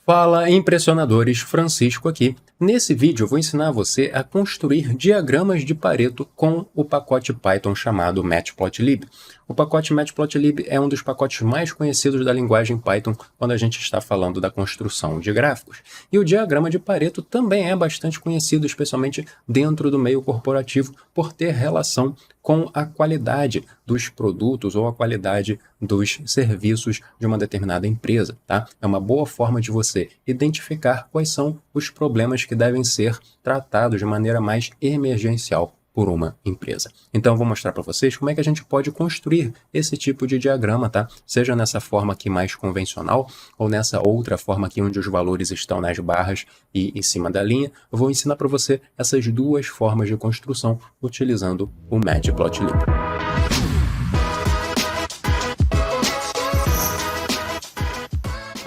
Fala, impressionadores, Francisco aqui. Nesse vídeo eu vou ensinar você a construir diagramas de Pareto com o pacote Python chamado Matplotlib. O pacote Matplotlib é um dos pacotes mais conhecidos da linguagem Python quando a gente está falando da construção de gráficos. E o diagrama de Pareto também é bastante conhecido, especialmente dentro do meio corporativo, por ter relação com a qualidade dos produtos ou a qualidade dos serviços de uma determinada empresa, tá? É uma boa forma de você identificar quais são os problemas que devem ser tratados de maneira mais emergencial por uma empresa. Então eu vou mostrar para vocês como é que a gente pode construir esse tipo de diagrama, tá? Seja nessa forma aqui mais convencional ou nessa outra forma aqui onde os valores estão nas barras e em cima da linha. Eu vou ensinar para você essas duas formas de construção utilizando o Matplotlib.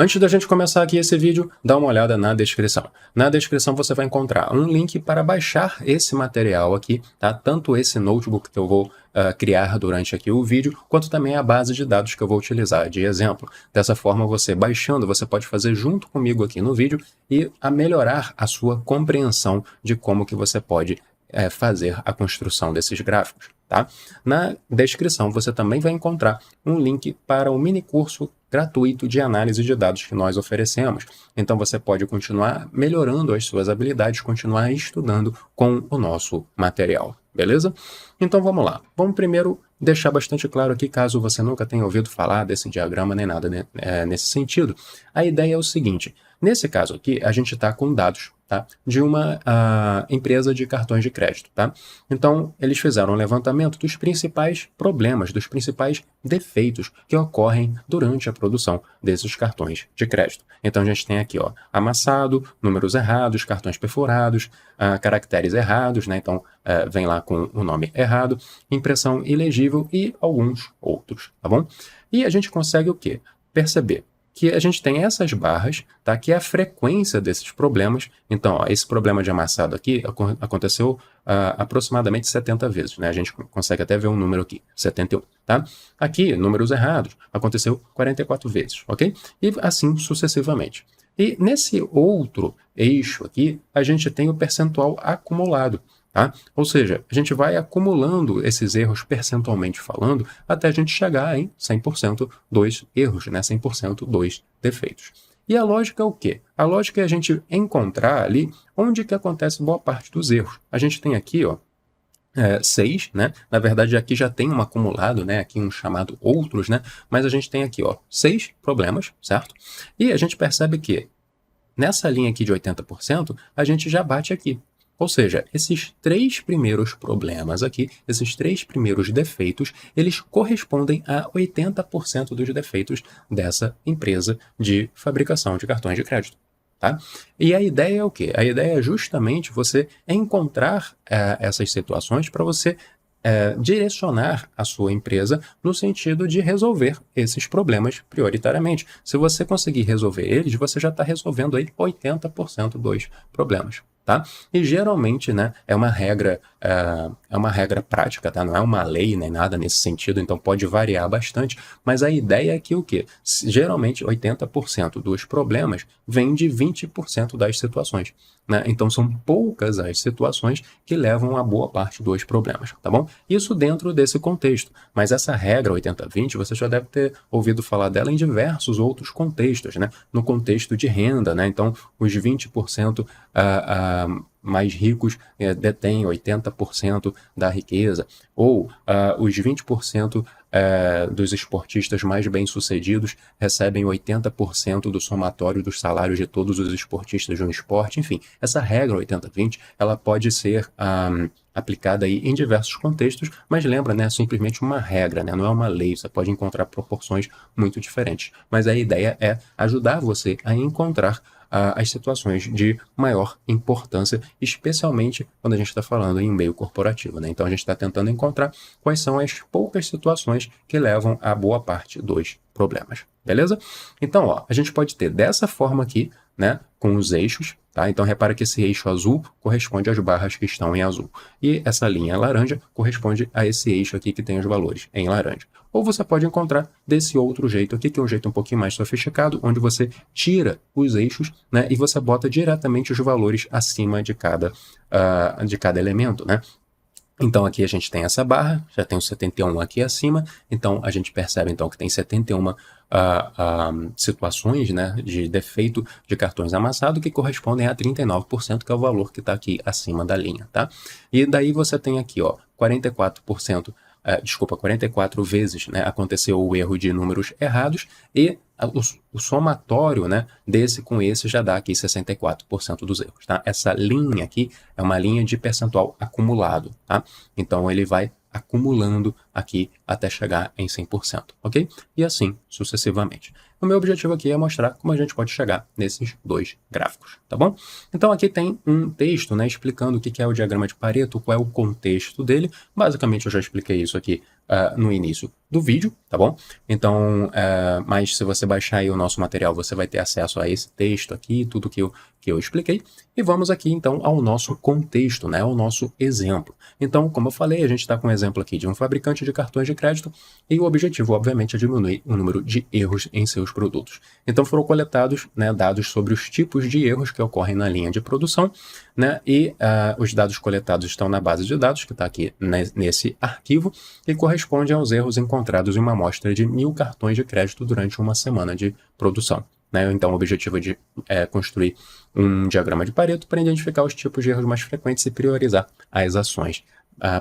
Antes da gente começar aqui esse vídeo, dá uma olhada na descrição. Na descrição você vai encontrar um link para baixar esse material aqui, tá? Tanto esse notebook que eu vou criar durante aqui o vídeo, quanto também a base de dados que eu vou utilizar de exemplo. Dessa forma, você baixando, você pode fazer junto comigo aqui no vídeo e melhorar a sua compreensão de como que você pode fazer a construção desses gráficos, tá? Na descrição você também vai encontrar um link para o mini curso gratuito de análise de dados que nós oferecemos. Então você pode continuar melhorando as suas habilidades, continuar estudando com o nosso material, beleza? Então vamos lá. Vamos primeiro deixar bastante claro aqui, caso você nunca tenha ouvido falar desse diagrama nem nada nesse sentido. A ideia é o seguinte: nesse caso aqui, a gente está com dados, tá, de uma empresa de cartões de crédito, tá? Então, eles fizeram um levantamento dos principais problemas, dos principais defeitos que ocorrem durante a produção desses cartões de crédito. Então, a gente tem aqui, ó, amassado, números errados, cartões perfurados, caracteres errados, né? Então, vem lá com o nome errado, impressão ilegível e alguns outros, tá bom? E a gente consegue o quê? Perceber que a gente tem essas barras, tá? Que é a frequência desses problemas. Então, ó, esse problema de amassado aqui aconteceu aproximadamente 70 vezes, né? A gente consegue até ver um número aqui, 71, tá? Aqui, números errados, aconteceu 44 vezes, ok? E assim sucessivamente. E nesse outro eixo aqui, a gente tem o percentual acumulado, tá? Ou seja, a gente vai acumulando esses erros percentualmente falando até a gente chegar em 100% dos erros, né? 100% dos defeitos. E a lógica é o quê? A lógica é a gente encontrar ali onde que acontece boa parte dos erros. A gente tem aqui, ó, 6, né? Na verdade, aqui já tem um acumulado, né? Aqui um chamado outros, né? Mas a gente tem aqui, ó, 6 problemas, certo? E a gente percebe que nessa linha aqui de 80%, a gente já bate aqui. Ou seja, esses 3 primeiros problemas aqui, esses 3 primeiros defeitos, eles correspondem a 80% dos defeitos dessa empresa de fabricação de cartões de crédito, tá? E a ideia é o quê? A ideia é justamente você encontrar essas situações para você direcionar a sua empresa no sentido de resolver esses problemas prioritariamente. Se você conseguir resolver eles, você já está resolvendo aí 80% dos problemas, tá? E geralmente, né, é uma regra prática, tá? Não é uma lei nem nada nesse sentido, então pode variar bastante, mas a ideia é que o quê? Geralmente 80% dos problemas vem de 20% das situações, né? Então são poucas as situações que levam a boa parte dos problemas, tá bom? Isso dentro desse contexto, mas essa regra 80-20 você já deve ter ouvido falar dela em diversos outros contextos, né? No contexto de renda, né? Então os 20% mais ricos detêm 80% da riqueza, ou os 20% dos esportistas mais bem-sucedidos recebem 80% do somatório dos salários de todos os esportistas de um esporte. Enfim, essa regra 80-20, ela pode ser aplicada aí em diversos contextos, mas lembra, né, é simplesmente uma regra, né, não é uma lei, você pode encontrar proporções muito diferentes. Mas a ideia é ajudar você a encontrar as situações de maior importância, especialmente quando a gente está falando em meio corporativo, né? Então a gente está tentando encontrar quais são as poucas situações que levam a boa parte dos problemas, beleza? Então, ó, a gente pode ter dessa forma aqui, né, com os eixos, tá? tá? Então repara que esse eixo azul corresponde às barras que estão em azul. E essa linha laranja corresponde a esse eixo aqui que tem os valores em laranja. Ou você pode encontrar desse outro jeito aqui, que é um jeito um pouquinho mais sofisticado, onde você tira os eixos, né, e você bota diretamente os valores acima de cada elemento, né? Então aqui a gente tem essa barra, já tem o 71 aqui acima, então a gente percebe então que tem 71 situações, né, de defeito de cartões amassados que correspondem a 39%, que é o valor que está aqui acima da linha, tá? E daí você tem aqui, ó, 44%, 44 vezes, né, aconteceu o erro de números errados e o somatório, né, desse com esse já dá aqui 64% dos erros, tá? Essa linha aqui é uma linha de percentual acumulado, tá? Então ele vai acumulando aqui até chegar em 100%, ok? E assim sucessivamente. O meu objetivo aqui é mostrar como a gente pode chegar nesses dois gráficos, tá bom? Então aqui tem um texto, né, explicando o que é o diagrama de Pareto, qual é o contexto dele. Basicamente eu já expliquei isso aqui no início do vídeo, tá bom? Então, mas se você baixar aí o nosso material, você vai ter acesso a esse texto aqui, tudo que eu expliquei. E vamos aqui então ao nosso contexto, né, ao nosso exemplo. Então, como eu falei, a gente está com um exemplo aqui de um fabricante de cartões de crédito e o objetivo, obviamente, é diminuir o número de erros em seus produtos. Então, foram coletados, né, dados sobre os tipos de erros que ocorrem na linha de produção, né, e os dados coletados estão na base de dados, que está aqui nesse arquivo, e corresponde aos erros encontrados em uma amostra de 1000 cartões de crédito durante uma semana de produção, né? Então, o objetivo é construir um diagrama de Pareto para identificar os tipos de erros mais frequentes e priorizar as ações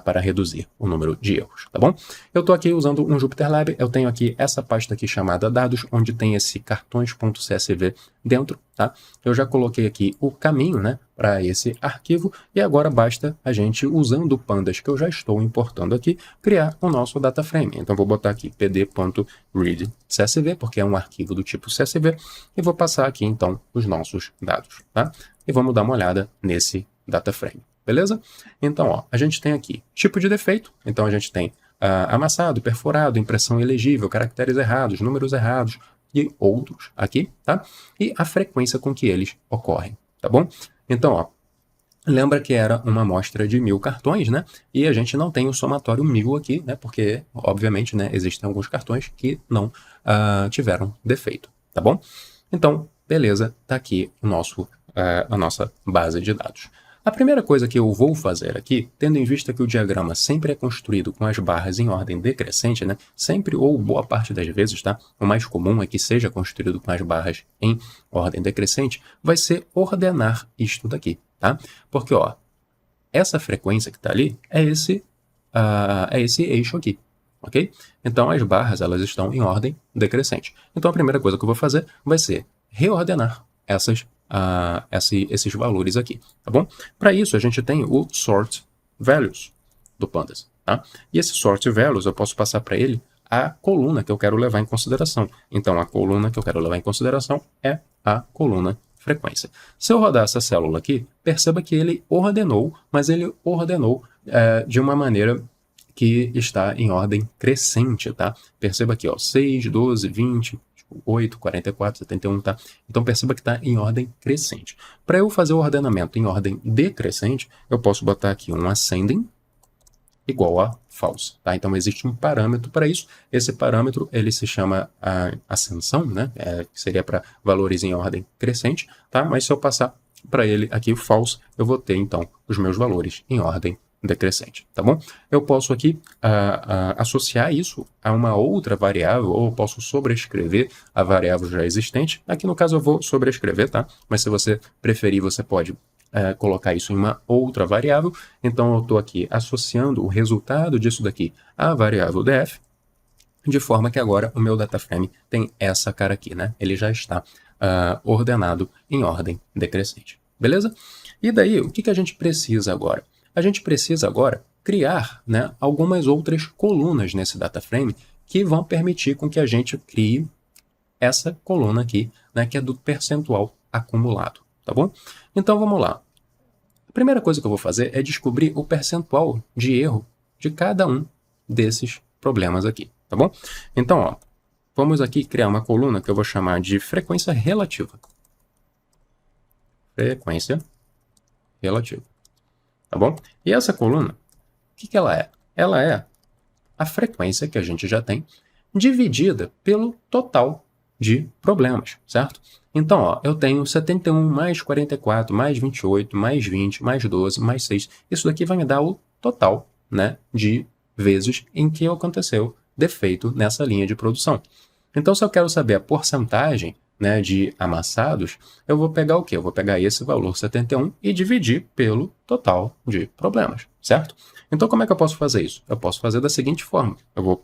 para reduzir o número de erros, tá bom? Eu estou aqui usando um JupyterLab, eu tenho aqui essa pasta aqui chamada dados, onde tem esse cartões.csv dentro, tá? Eu já coloquei aqui o caminho, né, para esse arquivo, e agora basta a gente, usando o pandas que eu já estou importando aqui, criar o nosso data frame. Então vou botar aqui pd.read.csv, porque é um arquivo do tipo CSV, e vou passar aqui então os nossos dados, tá? E vamos dar uma olhada nesse data frame. Beleza? Então, ó, a gente tem aqui tipo de defeito, então a gente tem amassado, perfurado, impressão ilegível, caracteres errados, números errados e outros aqui, tá? E a frequência com que eles ocorrem, tá bom? Então, ó, lembra que era uma amostra de 1000 cartões, né? E a gente não tem o somatório 1000 aqui, né? Porque, obviamente, né, existem alguns cartões que não tiveram defeito, tá bom? Então, beleza, tá aqui o a nossa base de dados. A primeira coisa que eu vou fazer aqui, tendo em vista que o diagrama sempre é construído com as barras em ordem decrescente, né? Sempre ou boa parte das vezes, tá? O mais comum é que seja construído com as barras em ordem decrescente, vai ser ordenar isto daqui, tá? Porque, ó, essa frequência que está ali é esse eixo aqui, ok? Então, as barras, elas estão em ordem decrescente. Então, a primeira coisa que eu vou fazer vai ser reordenar esses valores aqui, tá bom? Para isso, a gente tem o sort values do pandas, tá? E esse sort values, eu posso passar para ele a coluna que eu quero levar em consideração. Então, a coluna que eu quero levar em consideração é a coluna frequência. Se eu rodar essa célula aqui, perceba que ele ordenou, mas ele ordenou de uma maneira que está em ordem crescente, tá? Perceba aqui, ó, 6, 12, 20, 8, 44, 71, tá? Então perceba que está em ordem crescente. Para eu fazer o ordenamento em ordem decrescente, eu posso botar aqui um ascending igual a false, tá? Então existe um parâmetro para isso. Esse parâmetro, ele se chama ascensão, né? Que seria para valores em ordem crescente, tá? Mas se eu passar para ele aqui o false, eu vou ter então os meus valores em ordem decrescente, tá bom? Eu posso aqui associar isso a uma outra variável, ou eu posso sobrescrever a variável já existente. Aqui no caso eu vou sobrescrever, tá? Mas se você preferir, você pode colocar isso em uma outra variável. Então eu estou aqui associando o resultado disso daqui à variável df, de forma que agora o meu data frame tem essa cara aqui, né? Ele já está ordenado em ordem decrescente, beleza? E daí, o que a gente precisa agora? A gente precisa agora criar, né, algumas outras colunas nesse data frame que vão permitir com que a gente crie essa coluna aqui, né, que é do percentual acumulado, tá bom? Então vamos lá. A primeira coisa que eu vou fazer é descobrir o percentual de erro de cada um desses problemas aqui, tá bom? Então, ó, vamos aqui criar uma coluna que eu vou chamar de frequência relativa. frequência relativa, tá bom? E essa coluna, o que ela é? Ela é a frequência que a gente já tem dividida pelo total de problemas, certo? Então, ó, eu tenho 71 mais 44 mais 28 mais 20 mais 12 mais 6. Isso daqui vai me dar o total, né, de vezes em que aconteceu defeito nessa linha de produção. Então, se eu quero saber a porcentagem, né, de amassados, eu vou pegar o quê? Eu vou pegar esse valor 71 e dividir pelo total de problemas, certo? Então, como é que eu posso fazer isso? Eu posso fazer da seguinte forma.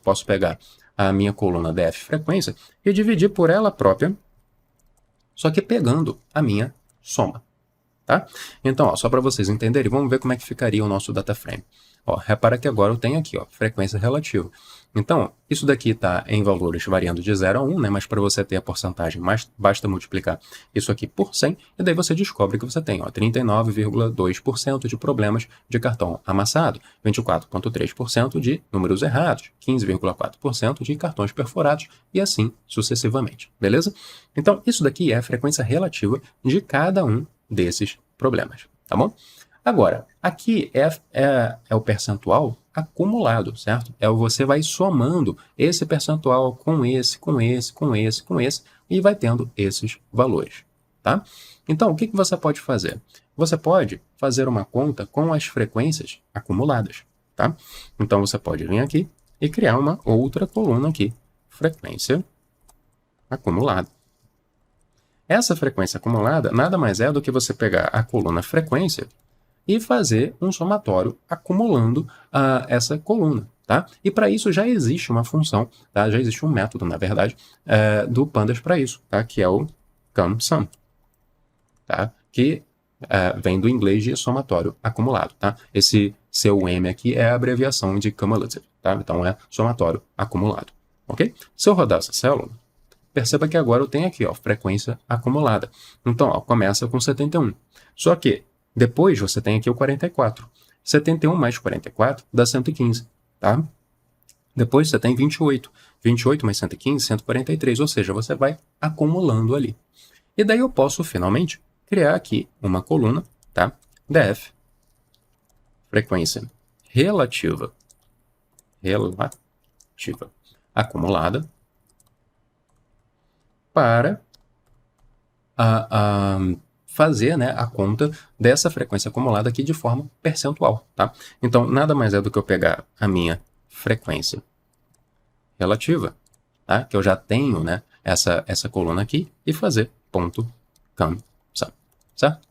Posso pegar a minha coluna df frequência e dividir por ela própria, só que pegando a minha soma, tá? Então, ó, só para vocês entenderem, vamos ver como é que ficaria o nosso data frame. Ó, repara que agora eu tenho aqui, ó, frequência relativa. Então, isso daqui está em valores variando de 0 a 1, né? Mas para você ter a porcentagem, basta multiplicar isso aqui por 100, e daí você descobre que você tem 39,2% de problemas de cartão amassado, 24,3% de números errados, 15,4% de cartões perfurados, e assim sucessivamente, beleza? Então, isso daqui é a frequência relativa de cada um desses problemas, tá bom? Agora, aqui é o percentual acumulado, certo? Você vai somando esse percentual com esse, com esse, com esse, com esse, e vai tendo esses valores, tá? Então, o que você pode fazer? Você pode fazer uma conta com as frequências acumuladas, tá? Então, você pode vir aqui e criar uma outra coluna aqui, frequência acumulada. Essa frequência acumulada nada mais é do que você pegar a coluna frequência e fazer um somatório acumulando essa coluna, tá? E para isso já existe uma função, tá? Já existe um método, na verdade, do Pandas para isso, tá? Que é o CumSum, tá? Que vem do inglês de somatório acumulado, tá? Esse seu M aqui é a abreviação de cumulative, tá? Então é somatório acumulado, ok? Se eu rodar essa célula, perceba que agora eu tenho aqui, ó, frequência acumulada. Então, ó, começa com 71. Só que depois você tem aqui o 44. 71 mais 44 dá 115, tá? Depois você tem 28. 28 mais 115, 143. Ou seja, você vai acumulando ali. E daí eu posso, finalmente, criar aqui uma coluna, tá? df, frequência relativa acumulada, para fazer, né, a conta dessa frequência acumulada aqui de forma percentual, tá? Então, nada mais é do que eu pegar a minha frequência relativa, tá? Que eu já tenho, né, essa coluna aqui, e fazer ponto CumSum, certo?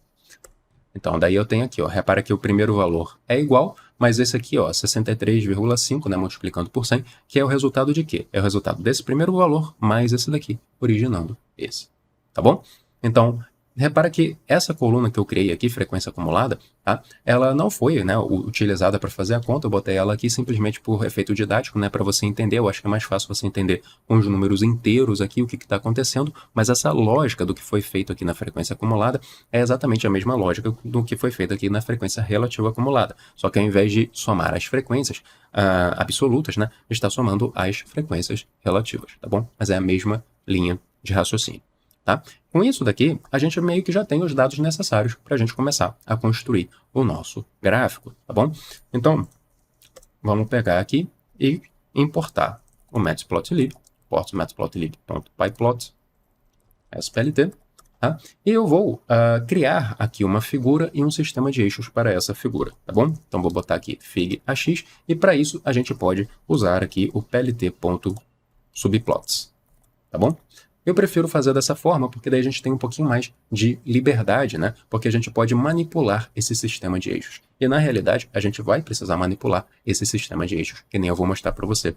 Então, daí eu tenho aqui, ó, repara que o primeiro valor é igual, mas esse aqui, ó, 63,5, né, multiplicando por 100, que é o resultado de quê? É o resultado desse primeiro valor mais esse daqui, originando esse, tá bom? Então, repara que essa coluna que eu criei aqui, frequência acumulada, tá? Ela não foi, né, utilizada para fazer a conta, eu botei ela aqui simplesmente por efeito didático, né, para você entender. Eu acho que é mais fácil você entender com os números inteiros aqui o que está acontecendo, mas essa lógica do que foi feito aqui na frequência acumulada é exatamente a mesma lógica do que foi feito aqui na frequência relativa acumulada, só que ao invés de somar as frequências absolutas, né, está somando as frequências relativas, tá bom? Mas é a mesma linha de raciocínio. Tá? Com isso daqui, a gente meio que já tem os dados necessários para a gente começar a construir o nosso gráfico, tá bom? Então, vamos pegar aqui e importar o matplotlib, importo matplotlib.pyplot, splt, tá? E eu vou criar aqui uma figura e um sistema de eixos para essa figura, tá bom? Então, vou botar aqui fig.ax, e para isso a gente pode usar aqui o plt.subplots, tá bom? Eu prefiro fazer dessa forma, porque daí a gente tem um pouquinho mais de liberdade, né? Porque a gente pode manipular esse sistema de eixos. E na realidade, a gente vai precisar manipular esse sistema de eixos, que nem eu vou mostrar para você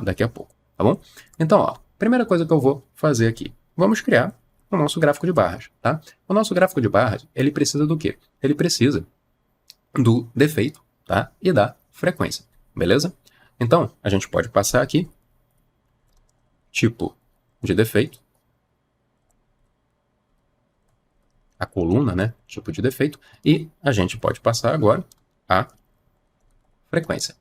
daqui a pouco, tá bom? Então, ó, primeira coisa que eu vou fazer aqui, vamos criar o nosso gráfico de barras, tá? O nosso gráfico de barras, ele precisa do quê? Ele precisa do defeito, tá? E da frequência, beleza? Então, a gente pode passar aqui, tipo de defeito, a coluna, né, tipo de defeito, e a gente pode passar agora a frequência,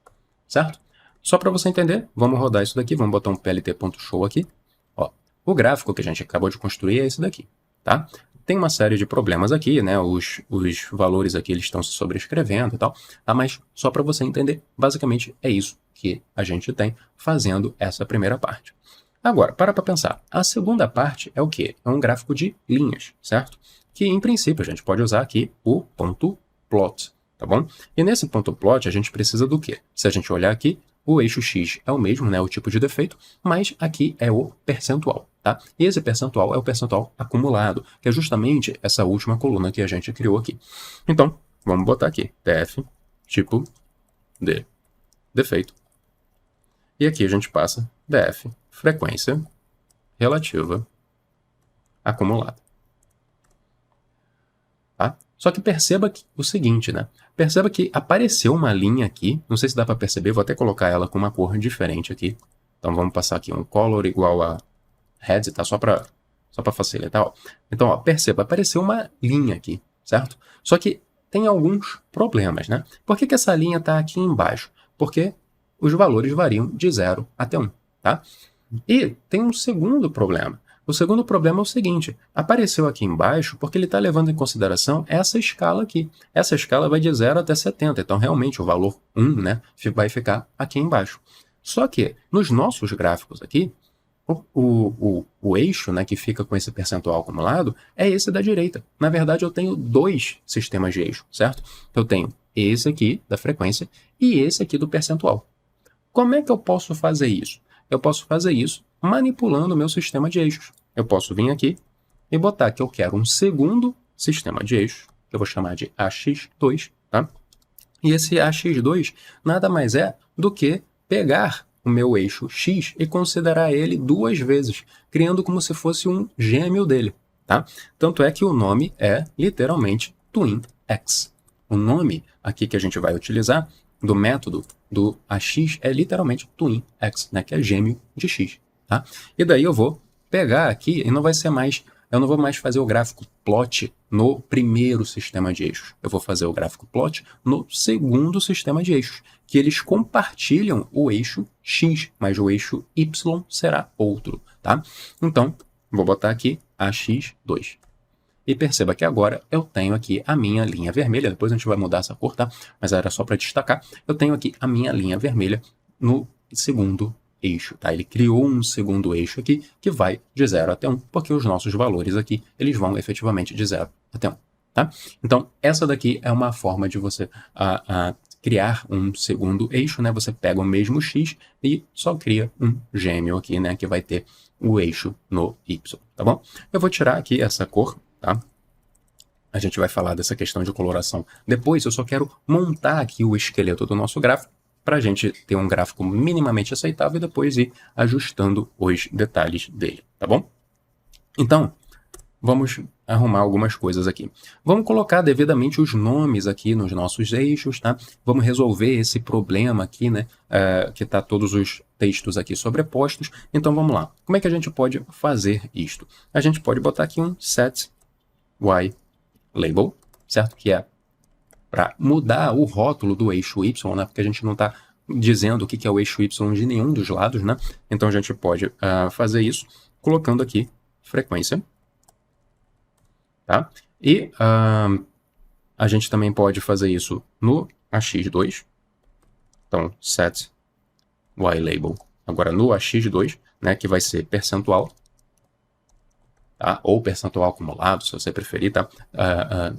certo? Só para você entender, vamos rodar isso daqui, vamos botar um plt.show aqui. Ó, o gráfico que a gente acabou de construir é esse daqui, tá? tem uma série de problemas aqui, né? Os valores aqui eles estão se sobrescrevendo e tal, tá? Mas só para você entender, basicamente é isso que a gente tem fazendo essa primeira parte. Agora, para pensar. A segunda parte é o quê? É um gráfico de linhas, certo? Que, em princípio, a gente pode usar aqui o ponto plot, tá bom? E nesse ponto plot, a gente precisa do quê? Se a gente olhar aqui, o eixo X é o mesmo, né? O tipo de defeito, mas aqui é o percentual, tá? E esse percentual é o percentual acumulado, que é justamente essa última coluna que a gente criou aqui. Então, vamos botar aqui, df, tipo de defeito. E aqui a gente passa df, frequência relativa acumulada. Tá? Só que perceba o seguinte, né? Perceba que apareceu uma linha aqui, não sei se dá para perceber, vou até colocar ela com uma cor diferente aqui. Então vamos passar aqui um color igual a red, tá? Só para facilitar, ó. Então, ó, perceba, apareceu uma linha aqui, certo? Só que tem alguns problemas, né? Por que essa linha está aqui embaixo? Porque os valores variam de 0 até 1, tá? E tem um segundo problema. O segundo problema é o seguinte, apareceu aqui embaixo porque ele está levando em consideração essa escala aqui. Essa escala vai de 0 até 70, então realmente o valor 1, né, vai ficar aqui embaixo. Só que nos nossos gráficos aqui, o eixo, né, que fica com esse percentual acumulado é esse da direita. Na verdade, eu tenho dois sistemas de eixo, certo? Eu tenho esse aqui da frequência e esse aqui do percentual. Como é que eu posso fazer isso? Eu posso fazer isso manipulando o meu sistema de eixos. Eu posso vir aqui e botar que eu quero um segundo sistema de eixos, que eu vou chamar de AX2, tá? E esse AX2 nada mais é do que pegar o meu eixo X e considerar ele duas vezes, criando como se fosse um gêmeo dele, tá? Tanto é que o nome é literalmente TwinX. O nome aqui que a gente vai utilizar do método do AX é literalmente TwinX, né, que é gêmeo de X, tá? E daí eu vou pegar aqui e não vai ser mais, eu não vou mais fazer o gráfico plot no primeiro sistema de eixos. Eu vou fazer o gráfico plot no segundo sistema de eixos, que eles compartilham o eixo X, mas o eixo Y será outro, tá? Então, vou botar aqui AX2. E perceba que agora eu tenho aqui a minha linha vermelha, depois a gente vai mudar essa cor, tá? Mas era só para destacar, eu tenho aqui a minha linha vermelha no segundo eixo, tá? Ele criou um segundo eixo aqui que vai de 0 até 1, porque os nossos valores aqui, eles vão efetivamente de 0 até 1, tá? Então, essa daqui é uma forma de você criar um segundo eixo, né? Você pega o mesmo X e só cria um gêmeo aqui, né? Que vai ter o eixo no Y, tá bom? Eu vou tirar aqui essa cor, tá? A gente vai falar dessa questão de coloração depois, eu só quero montar aqui o esqueleto do nosso gráfico para a gente ter um gráfico minimamente aceitável e depois ir ajustando os detalhes dele, tá bom? Então, vamos arrumar algumas coisas aqui. Vamos colocar devidamente os nomes aqui nos nossos eixos, tá? Vamos resolver esse problema aqui, né? Que tá todos os textos aqui sobrepostos. Então, vamos lá. Como é que a gente pode fazer isto? A gente pode botar aqui um set y label, certo? Que é para mudar o rótulo do eixo Y, né? Porque a gente não está dizendo o que é o eixo Y de nenhum dos lados, né? Então a gente pode fazer isso colocando aqui frequência, tá? E a gente também pode fazer isso no AX2. Então, set y label agora no AX2, né? Que vai ser percentual. Tá? Ou percentual acumulado, se você preferir, tá?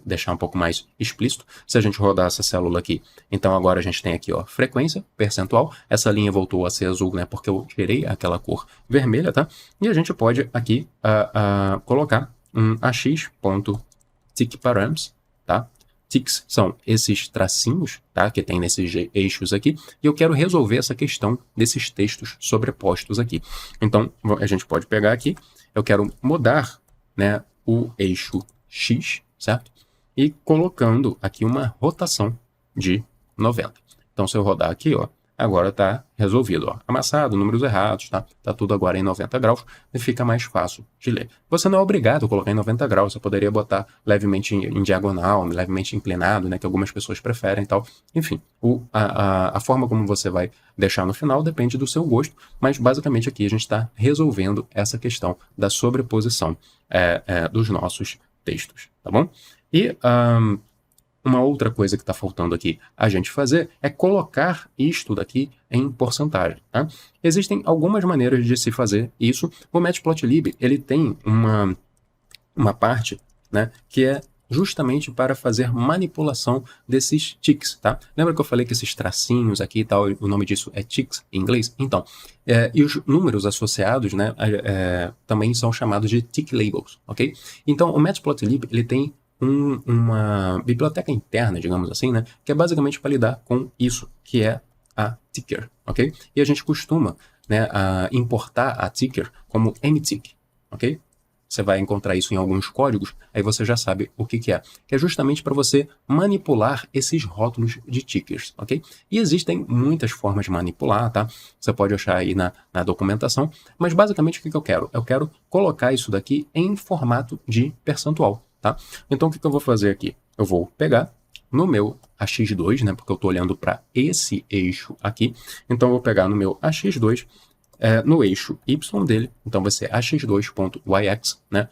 Deixar um pouco mais explícito. Se a gente rodar essa célula aqui, então agora a gente tem aqui, ó, frequência, percentual. Essa linha voltou a ser azul, né? Porque eu tirei aquela cor vermelha, tá? E a gente pode aqui colocar um ax.tickparams, tá? Ticks são esses tracinhos, tá? Que tem nesses eixos aqui. E eu quero resolver essa questão desses textos sobrepostos aqui. Então, a gente pode pegar aqui. Eu quero mudar, né, o eixo X, certo? E colocando aqui uma rotação de 90. Então, se eu rodar aqui, ó, agora está resolvido, ó. Amassado, números errados, tá? Tá tudo agora em 90 graus e fica mais fácil de ler. Você não é obrigado a colocar em 90 graus, você poderia botar levemente em diagonal, levemente inclinado, né, que algumas pessoas preferem e tal. Enfim, a forma como você vai deixar no final depende do seu gosto, mas basicamente aqui a gente está resolvendo essa questão da sobreposição dos nossos textos, tá bom? E uma outra coisa que está faltando aqui a gente fazer é colocar isto daqui em porcentagem, tá? Existem algumas maneiras de se fazer isso. O Matplotlib, ele tem uma parte, né, que é justamente para fazer manipulação desses ticks, tá? Lembra que eu falei que esses tracinhos aqui e tal, o nome disso é ticks em inglês? Então, e os números associados, né, também são chamados de tick labels, ok? Então, o Matplotlib, ele tem uma biblioteca interna, digamos assim, né, que é basicamente para lidar com isso, que é a ticker, ok? E a gente costuma, né, importar a ticker como mtick, ok? Você vai encontrar isso em alguns códigos, aí você já sabe o que é. Que é justamente para você manipular esses rótulos de tickers, ok? E existem muitas formas de manipular, tá? Você pode achar aí na documentação, mas basicamente o que eu quero? Eu quero colocar isso daqui em formato de percentual, tá? Então o que eu vou fazer aqui? Eu vou pegar no meu AX2, né? Porque eu estou olhando para esse eixo aqui. Então eu vou pegar no meu AX2, no eixo Y dele, então vai ser ax2.yx, né,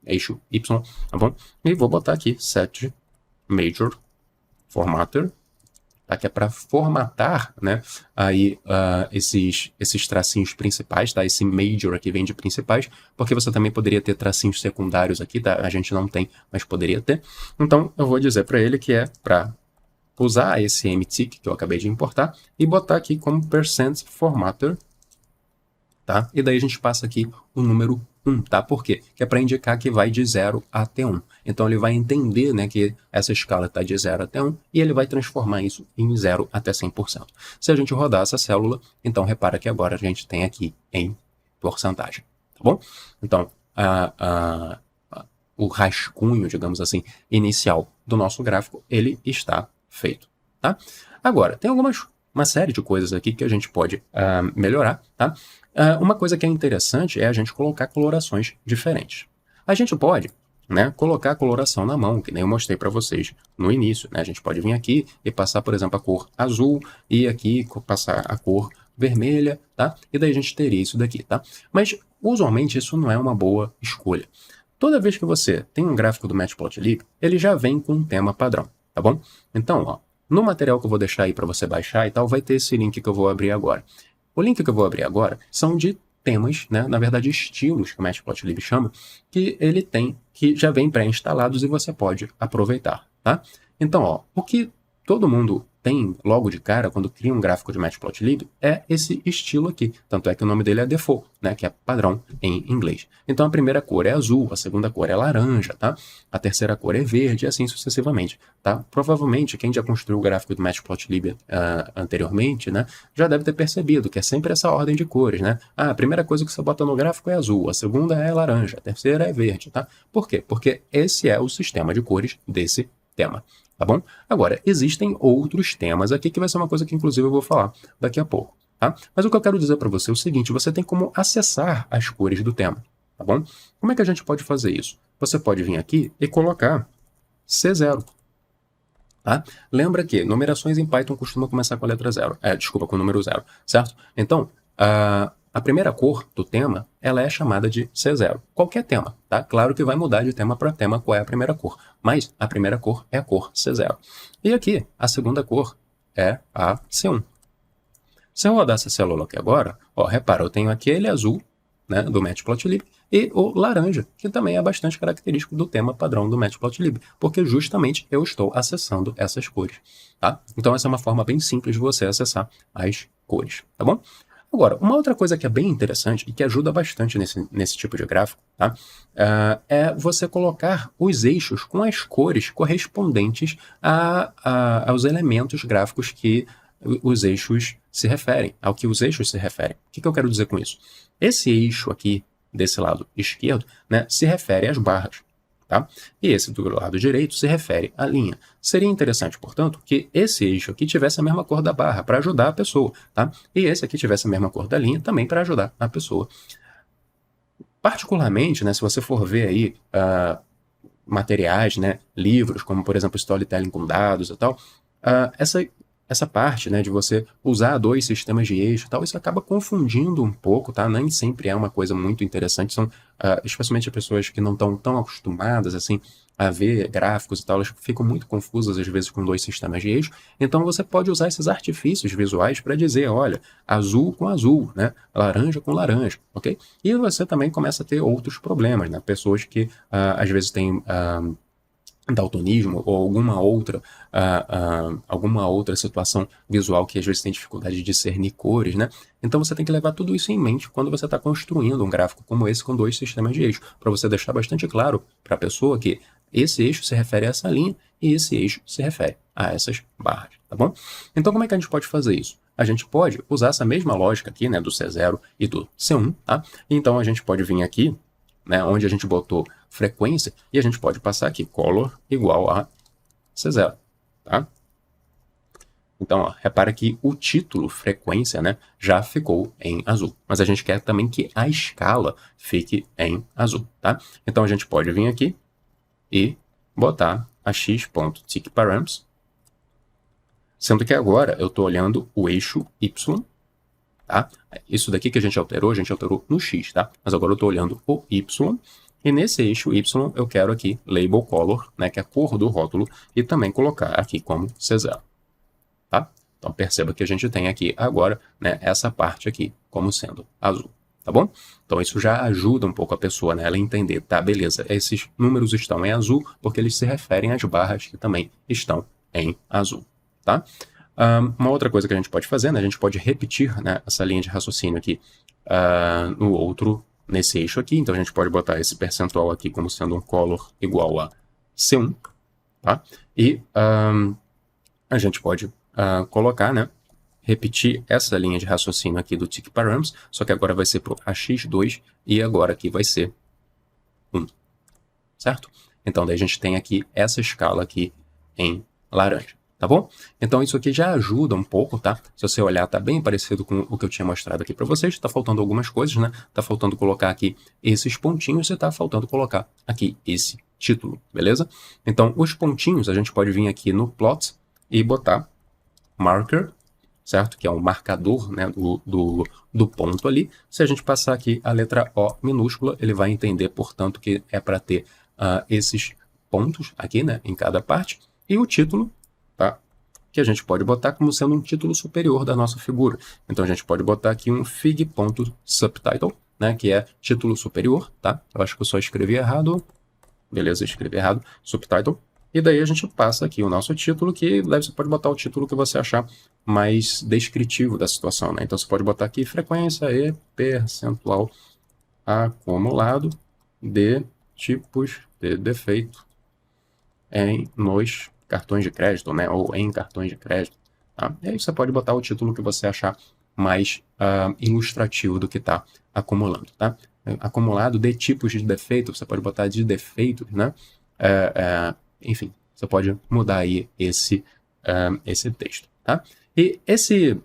eixo Y, tá bom? E vou botar aqui set major formatter, tá? Que é para formatar, né, aí esses tracinhos principais, tá? Esse major aqui vem de principais, porque você também poderia ter tracinhos secundários aqui, tá? A gente não tem, mas poderia ter. Então eu vou dizer para ele que é para usar esse mtick que eu acabei de importar e botar aqui como %formatter, tá? E daí a gente passa aqui o número 1, tá? Por quê? Que é para indicar que vai de 0 até 1. Então ele vai entender, né, que essa escala está de 0 até 1 e ele vai transformar isso em 0 até 100%. Se a gente rodar essa célula, então repara que agora a gente tem aqui em porcentagem, tá bom? Então, o rascunho, digamos assim, inicial do nosso gráfico, ele está feito, tá? Agora, tem uma série de coisas aqui que a gente pode melhorar, tá? Uma coisa que é interessante é a gente colocar colorações diferentes. A gente pode, né, colocar a coloração na mão, que nem eu mostrei para vocês no início, né? A gente pode vir aqui e passar, por exemplo, a cor azul e aqui passar a cor vermelha, tá? E daí a gente teria isso daqui, tá? Mas, usualmente, isso não é uma boa escolha. Toda vez que você tem um gráfico do Matplotlib, ele já vem com um tema padrão, tá bom? Então, ó, no material que eu vou deixar aí para você baixar e tal, vai ter esse link que eu vou abrir agora. O link que eu vou abrir agora são de temas, né? Na verdade, estilos que o Matplotlib chama, que ele tem, que já vem pré-instalados e você pode aproveitar, tá? Então, ó, o que todo mundo tem logo de cara quando cria um gráfico de Matplotlib é esse estilo aqui. Tanto é que o nome dele é default, né, que é padrão em inglês. Então a primeira cor é azul, a segunda cor é laranja, tá? A terceira cor é verde e assim sucessivamente, tá? Provavelmente quem já construiu o gráfico do Matplotlib anteriormente, né, já deve ter percebido que é sempre essa ordem de cores, né? A primeira coisa que você bota no gráfico é azul, a segunda é laranja, a terceira é verde, tá? Por quê? Porque esse é o sistema de cores desse tema. Tá bom? Agora, existem outros temas aqui que vai ser uma coisa que inclusive eu vou falar daqui a pouco, tá? Mas o que eu quero dizer para você é o seguinte, você tem como acessar as cores do tema, tá bom? Como é que a gente pode fazer isso? Você pode vir aqui e colocar C0, tá? Lembra que numerações em Python costumam começar com a letra 0, desculpa, com o número 0, certo? Então, a primeira cor do tema, ela é chamada de C0. Qualquer tema, tá? Claro que vai mudar de tema para tema qual é a primeira cor, mas a primeira cor é a cor C0. E aqui, a segunda cor é a C1. Se eu rodar essa célula aqui agora, ó, repara, eu tenho aquele azul, né, do Matplotlib, e o laranja, que também é bastante característico do tema padrão do Matplotlib, porque justamente eu estou acessando essas cores, tá? Então essa é uma forma bem simples de você acessar as cores, tá bom? Agora, uma outra coisa que é bem interessante e que ajuda bastante nesse tipo de gráfico, tá? É você colocar os eixos com as cores correspondentes aos elementos gráficos que os eixos se referem, ao que os eixos se referem. O que eu quero dizer com isso? Esse eixo aqui, desse lado esquerdo, né, se refere às barras. Tá? E esse do lado direito se refere à linha. Seria interessante, portanto, que esse eixo aqui tivesse a mesma cor da barra para ajudar a pessoa, tá? E esse aqui tivesse a mesma cor da linha também para ajudar a pessoa. Particularmente, né, se você for ver aí materiais, né, livros, como por exemplo Storytelling com dados e tal, essa parte, né, de você usar 2 sistemas de eixo e tal, isso acaba confundindo um pouco, tá? Nem sempre é uma coisa muito interessante, são especialmente as pessoas que não estão tão acostumadas, assim, a ver gráficos e tal, elas ficam muito confusas às vezes com 2 sistemas de eixo, então você pode usar esses artifícios visuais para dizer, olha, azul com azul, né? Laranja com laranja, ok? E você também começa a ter outros problemas, né? Pessoas que às vezes têm daltonismo ou alguma outra situação visual que às vezes tem dificuldade de discernir cores, né? Então você tem que levar tudo isso em mente quando você está construindo um gráfico como esse com 2 sistemas de eixo, para você deixar bastante claro para a pessoa que esse eixo se refere a essa linha e esse eixo se refere a essas barras, tá bom? Então como é que a gente pode fazer isso? A gente pode usar essa mesma lógica aqui, né, do C0 e do C1, tá? Então a gente pode vir aqui, né, onde a gente botou frequência, e a gente pode passar aqui color igual a C0, tá? Então, ó, repara que o título frequência, né, já ficou em azul, mas a gente quer também que a escala fique em azul, tá? Então a gente pode vir aqui e botar a x.tickParams, sendo que agora eu estou olhando o eixo Y, tá? Isso daqui que a gente alterou no X, tá? Mas agora eu estou olhando o Y, e nesse eixo Y eu quero aqui label color, né, que é a cor do rótulo, e também colocar aqui como C0, tá? Então perceba que a gente tem aqui agora, né, essa parte aqui como sendo azul, tá bom? Então isso já ajuda um pouco a pessoa, né, ela entender, tá, beleza, esses números estão em azul porque eles se referem às barras que também estão em azul, tá? Uma outra coisa que a gente pode fazer, né, a gente pode repetir, né, essa linha de raciocínio aqui nesse eixo aqui. Então a gente pode botar esse percentual aqui como sendo um color igual a C1, tá? E a gente pode colocar, né, repetir essa linha de raciocínio aqui do tickParams, só que agora vai ser para o AX2 e agora aqui vai ser 1, certo? Então daí a gente tem aqui essa escala aqui em laranja. Tá bom? Então isso aqui já ajuda um pouco, tá? Se você olhar, tá bem parecido com o que eu tinha mostrado aqui para vocês. Tá faltando algumas coisas, né? Tá faltando colocar aqui esses pontinhos e tá faltando colocar aqui esse título, beleza? Então os pontinhos a gente pode vir aqui no plot e botar marker, certo? Que é um marcador, né, do ponto ali. Se a gente passar aqui a letra O minúscula, ele vai entender, portanto, que é para ter esses pontos aqui, né, em cada parte. E o título, tá? Que a gente pode botar como sendo um título superior da nossa figura. Então a gente pode botar aqui um fig.subtitle, né, que é título superior, tá? Eu acho que eu só escrevi errado. Beleza, escrevi errado, subtitle. E daí a gente passa aqui o nosso título, que você pode botar o título que você achar mais descritivo da situação, né? Então você pode botar aqui frequência e percentual acumulado de tipos de defeito nos cartões de crédito, né, ou em cartões de crédito, tá? E aí você pode botar o título que você achar mais ilustrativo do que está acumulando, tá? Acumulado de tipos de defeito, você pode botar de defeitos, né? Enfim, você pode mudar aí esse texto, tá? E esse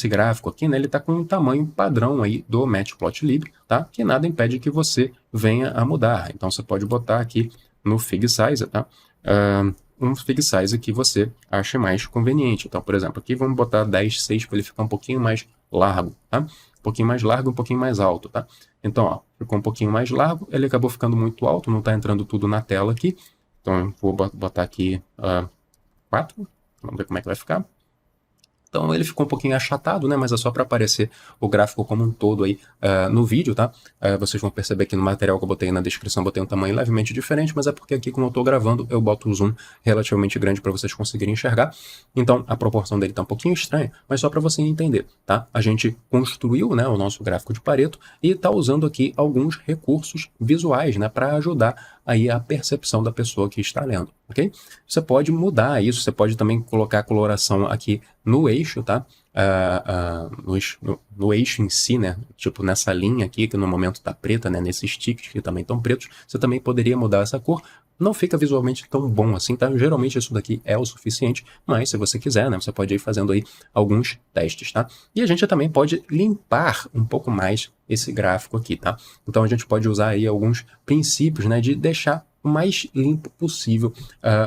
gráfico aqui, né, ele está com um tamanho padrão aí do Matplotlib, tá? Que nada impede que você venha a mudar. Então você pode botar aqui no Fig Size, tá? Um fig size que você ache mais conveniente. Então, por exemplo, aqui vamos botar 10,6 para ele ficar um pouquinho mais largo, tá? Um pouquinho mais largo, um pouquinho mais alto, tá? Então, ó, ficou um pouquinho mais largo, ele acabou ficando muito alto, não está entrando tudo na tela aqui. Então, eu vou botar aqui 4, vamos ver como é que vai ficar. Então ele ficou um pouquinho achatado, né? Mas é só para aparecer o gráfico como um todo aí no vídeo, tá? Vocês vão perceber que no material que eu botei na descrição, botei um tamanho levemente diferente, mas é porque aqui, como eu estou gravando, eu boto um zoom relativamente grande para vocês conseguirem enxergar. Então a proporção dele está um pouquinho estranha, mas só para você entender, tá? A gente construiu, né, o nosso gráfico de Pareto e está usando aqui alguns recursos visuais, né, para ajudar aí a percepção da pessoa que está lendo, ok? Você pode mudar isso, você pode também colocar a coloração aqui no eixo, tá? No eixo em si, né? Tipo nessa linha aqui, que no momento está preta, né? Nesses ticks que também estão pretos, você também poderia mudar essa cor. Não fica visualmente tão bom assim, tá? Geralmente isso daqui é o suficiente, mas se você quiser, né? Você pode ir fazendo aí alguns testes, tá? E a gente também pode limpar um pouco mais esse gráfico aqui, tá? Então a gente pode usar aí alguns princípios, né? De deixar o mais limpo possível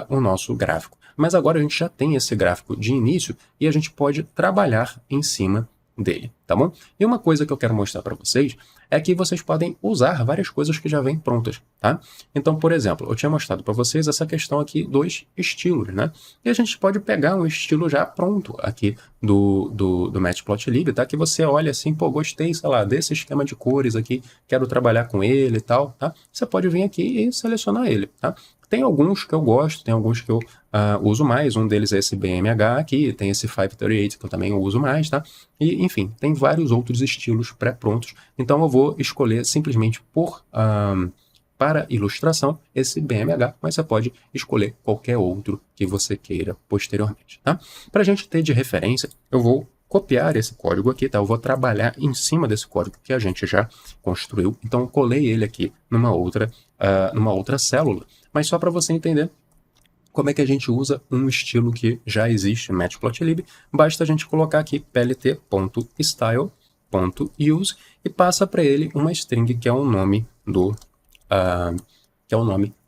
o nosso gráfico. mas agora a gente já tem esse gráfico de início e a gente pode trabalhar em cima dele, tá bom? E uma coisa que eu quero mostrar para vocês é que vocês podem usar várias coisas que já vêm prontas, tá? Então, por exemplo, eu tinha mostrado para vocês essa questão aqui dos estilos, né? E a gente pode pegar um estilo já pronto aqui do Matplotlib, tá? Que você olha assim, pô, gostei, sei lá, desse esquema de cores aqui, quero trabalhar com ele e tal, tá? Você pode vir aqui e selecionar ele, tá? Tem alguns que eu gosto, tem alguns que eu uso mais, um deles é esse BMH aqui, tem esse 538 que eu também uso mais, tá? E, enfim, tem vários outros estilos pré-prontos, então eu vou escolher simplesmente para ilustração esse BMH, mas você pode escolher qualquer outro que você queira posteriormente, tá? Para a gente ter de referência, eu vou copiar esse código aqui, tá? Eu vou trabalhar em cima desse código que a gente já construiu, então eu colei ele aqui numa outra célula, mas só para você entender como é que a gente usa um estilo que já existe no Matplotlib, basta a gente colocar aqui plt.style.use e passa para ele uma string que é o nome do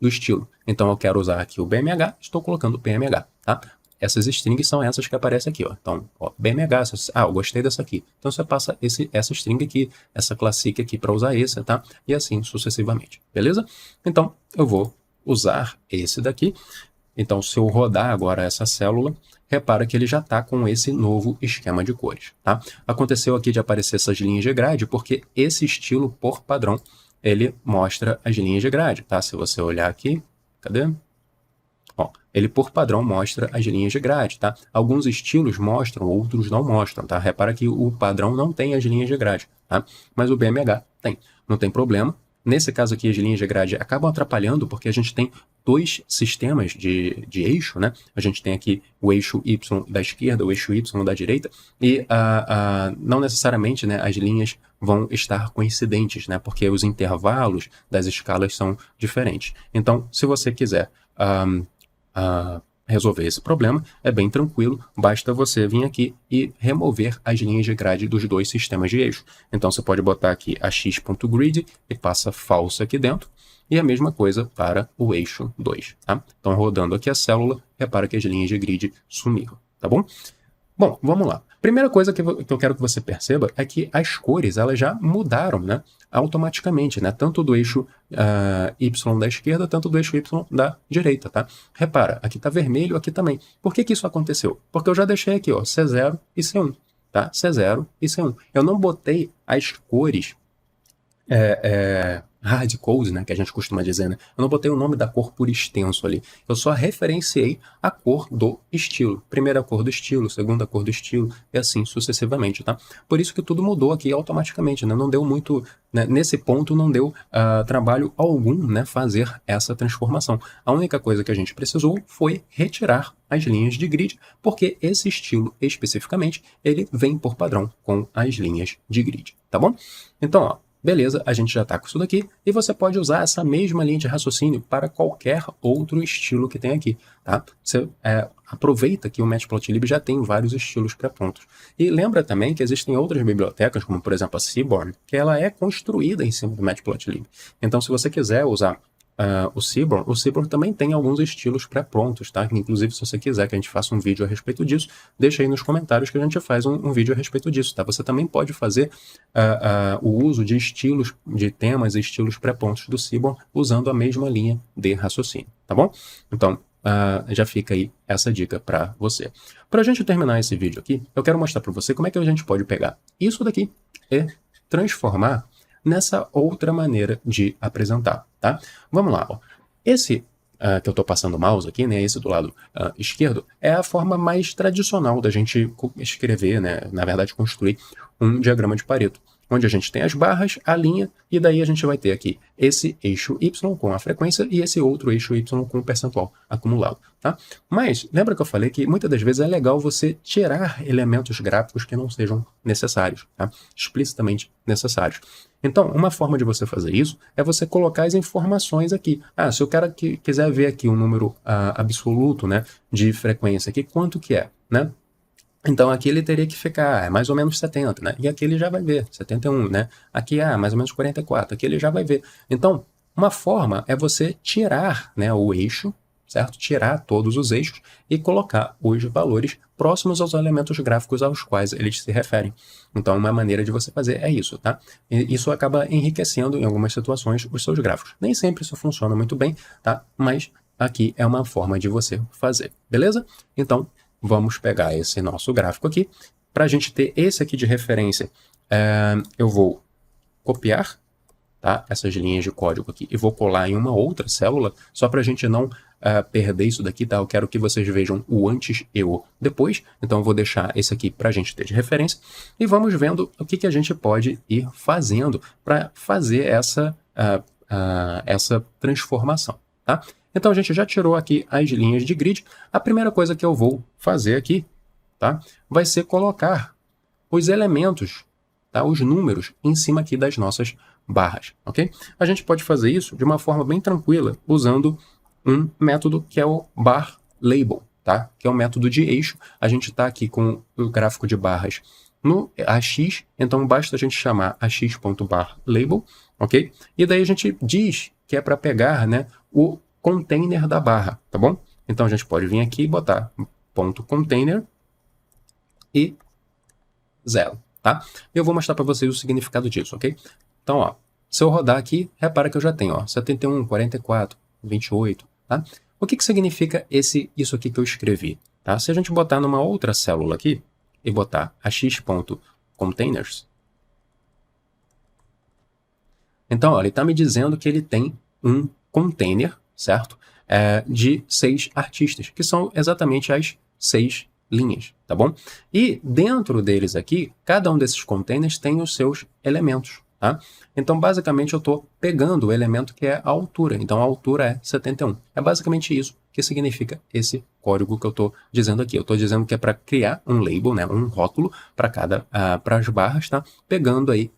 estilo. Então eu quero usar aqui o BMH, estou colocando o BMH, tá? Essas strings são essas que aparecem aqui, ó. Então, ó, BMH, eu gostei dessa aqui. Então você passa essa string aqui, essa classic aqui para usar esse, tá? E assim sucessivamente, beleza? Então eu vou usar esse daqui. Então, se eu rodar agora essa célula, repara que ele já está com esse novo esquema de cores, tá? Aconteceu aqui de aparecer essas linhas de grade, porque esse estilo, por padrão, ele mostra as linhas de grade, tá? Se você olhar aqui, cadê? Ó, ele, por padrão, mostra as linhas de grade, tá? Alguns estilos mostram, outros não mostram, tá? Repara que o padrão não tem as linhas de grade, tá? Mas o BMH tem, não tem problema. Nesse caso aqui, as linhas de grade acabam atrapalhando porque a gente tem dois sistemas de eixo, né? A gente tem aqui o eixo Y da esquerda, o eixo Y da direita, e não necessariamente, né, as linhas vão estar coincidentes, né? Porque os intervalos das escalas são diferentes. Então, se você quiser resolver esse problema, é bem tranquilo, basta você vir aqui e remover as linhas de grade dos dois sistemas de eixo. Então você pode botar aqui a x.grid e passa false aqui dentro, e a mesma coisa para o eixo 2, tá? Então rodando aqui a célula, repara que as linhas de grid sumiram, tá bom? Bom, vamos lá. Primeira coisa que eu quero que você perceba é que as cores elas já mudaram, né, automaticamente, né, tanto do eixo Y da esquerda, tanto do eixo Y da direita, tá? Repara, aqui está vermelho, aqui também. Por que isso aconteceu? Porque eu já deixei aqui, ó, C0 e C1, tá? C0 e C1. Eu não botei as cores hard code, né, que a gente costuma dizer, né? Eu não botei o nome da cor por extenso ali. Eu só referenciei a cor do estilo. Primeira cor do estilo, segunda cor do estilo, e assim sucessivamente, tá? Por isso que tudo mudou aqui automaticamente, né? Não deu muito, né? Nesse ponto não deu trabalho algum, né, fazer essa transformação. A única coisa que a gente precisou foi retirar as linhas de grid, porque esse estilo especificamente, ele vem por padrão com as linhas de grid, tá bom? Então, ó, beleza, a gente já está com isso daqui, e você pode usar essa mesma linha de raciocínio para qualquer outro estilo que tem aqui, tá? Você aproveita que o Matplotlib já tem vários estilos pré-prontos. E lembra também que existem outras bibliotecas, como por exemplo a Seaborn, que ela é construída em cima do Matplotlib. Então se você quiser usar o Seaborn também tem alguns estilos pré-prontos, tá? Inclusive, se você quiser que a gente faça um vídeo a respeito disso, deixa aí nos comentários que a gente faz um vídeo a respeito disso, tá? Você também pode fazer o uso de estilos, de temas e estilos pré-prontos do Seaborn usando a mesma linha de raciocínio, tá bom? Então, já fica aí essa dica para você. Para a gente terminar esse vídeo aqui, eu quero mostrar para você como é que a gente pode pegar isso daqui e transformar nessa outra maneira de apresentar, tá? Vamos lá, ó. Esse que eu estou passando o mouse aqui, né, esse do lado esquerdo, é a forma mais tradicional da gente escrever, né, na verdade construir um diagrama de Pareto, onde a gente tem as barras, a linha, e daí a gente vai ter aqui esse eixo Y com a frequência e esse outro eixo Y com o percentual acumulado, tá? Mas, lembra que eu falei que muitas das vezes é legal você tirar elementos gráficos que não sejam necessários, tá? Explicitamente necessários. Então, uma forma de você fazer isso é você colocar as informações aqui. Se o cara quiser ver aqui um número absoluto, né, de frequência aqui, quanto que é, né? Então aqui ele teria que ficar mais ou menos 70, né? E aqui ele já vai ver 71, né? Aqui mais ou menos 44, aqui ele já vai ver. Então, uma forma é você tirar, né, o eixo, certo? Tirar todos os eixos e colocar os valores próximos aos elementos gráficos aos quais eles se referem. Então, uma maneira de você fazer é isso, tá? E isso acaba enriquecendo, em algumas situações, os seus gráficos. Nem sempre isso funciona muito bem, tá? Mas aqui é uma forma de você fazer, beleza? Então, vamos pegar esse nosso gráfico aqui. Para a gente ter esse aqui de referência, eu vou copiar, tá, essas linhas de código aqui e vou colar em uma outra célula, só para a gente não perder isso daqui, tá? Eu quero que vocês vejam o antes e o depois, então eu vou deixar esse aqui para a gente ter de referência e vamos vendo o que a gente pode ir fazendo para fazer essa transformação, tá? Então a gente já tirou aqui as linhas de grid. A primeira coisa que eu vou fazer aqui, tá, vai ser colocar os elementos, tá, os números em cima aqui das nossas barras, ok? A gente pode fazer isso de uma forma bem tranquila, usando um método que é o bar label, tá? Que é um método de eixo. A gente está aqui com o gráfico de barras no AX, então basta a gente chamar ax.barLabel, ok? E daí a gente diz que é para pegar, né, o container da barra, tá bom? Então a gente pode vir aqui e botar ponto container e 0, tá? Eu vou mostrar para vocês o significado disso, ok? Então, ó, se eu rodar aqui, repara que eu já tenho, ó, 71, 44, 28, tá? O que significa isso aqui que eu escrevi, tá? Se a gente botar numa outra célula aqui e botar ax.containers, então, ó, ele está me dizendo que ele tem um container, certo? De 6 artistas, que são exatamente as 6 linhas, tá bom? E dentro deles aqui, cada um desses containers tem os seus elementos, tá? Então, basicamente, eu estou pegando o elemento que é a altura. Então, a altura é 71. É basicamente isso que significa esse código que eu estou dizendo aqui. Eu estou dizendo que é para criar um label, né, um rótulo para as barras, tá? Pegando aí